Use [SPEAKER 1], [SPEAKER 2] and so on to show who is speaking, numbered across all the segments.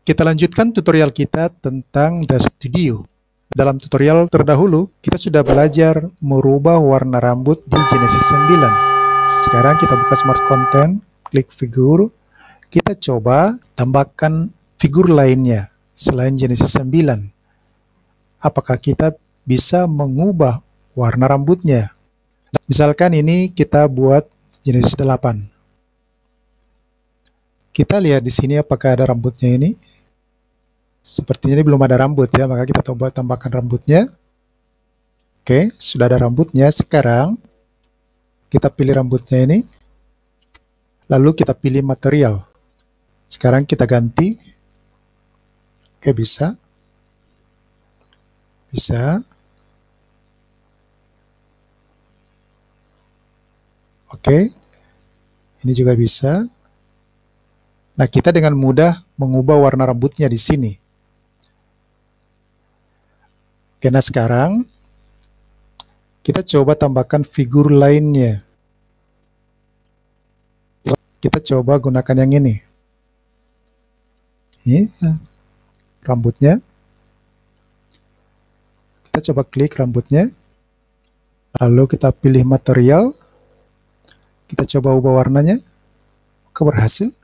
[SPEAKER 1] Kita lanjutkan tutorial kita tentang The Studio. Dalam tutorial terdahulu, kita sudah belajar merubah warna rambut di Genesis 9. Sekarang kita buka Smart Content, klik figur. Kita coba tambahkan figur lainnya selain Genesis 9. Apakah kita bisa mengubah warna rambutnya? Misalkan ini kita buat Genesis 8. Kita lihat di sini apakah ada rambutnya ini. Sepertinya ini belum ada rambut ya, maka kita coba tambahkan rambutnya. Oke, sudah ada rambutnya. Sekarang kita pilih rambutnya ini. Lalu kita pilih material. Sekarang kita ganti. Oke, bisa. Bisa. Oke. Ini juga bisa. Nah, kita dengan mudah mengubah warna rambutnya di sini. Oke, nah sekarang kita coba tambahkan figur lainnya. Kita coba gunakan yang ini. Ini rambutnya. Kita coba klik rambutnya. Lalu kita pilih material. Kita coba ubah warnanya. Oke, berhasil.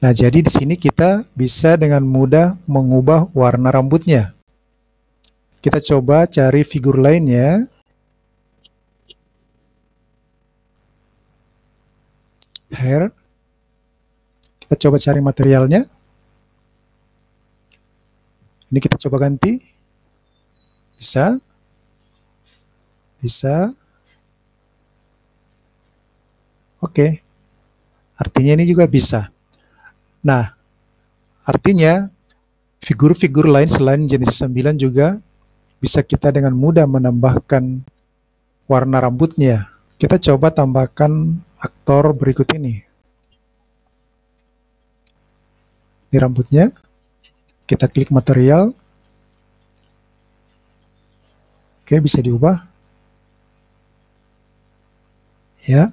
[SPEAKER 1] Nah, jadi di sini kita bisa dengan mudah mengubah warna rambutnya. Kita coba cari figur lainnya. Hair. Kita coba cari materialnya. Ini kita coba ganti. Bisa. Bisa. Oke. Artinya ini juga bisa. Nah, artinya figur-figur lain selain Genesis 9 juga bisa kita dengan mudah menambahkan warna rambutnya. Kita coba tambahkan aktor berikut ini. Ini rambutnya. Kita klik material. Oke, bisa diubah. Ya.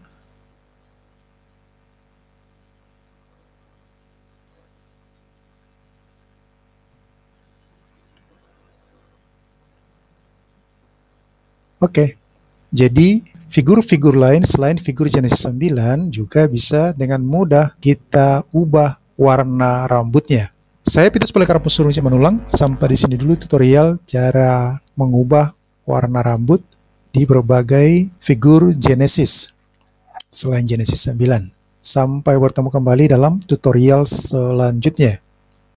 [SPEAKER 1] Oke, jadi figur-figur lain selain figur Genesis 9 juga bisa dengan mudah kita ubah warna rambutnya. Saya Petrus Polikarpus Surungsi Manulang. Sampai di sini dulu tutorial cara mengubah warna rambut di berbagai figur Genesis selain Genesis 9. Sampai bertemu kembali dalam tutorial selanjutnya.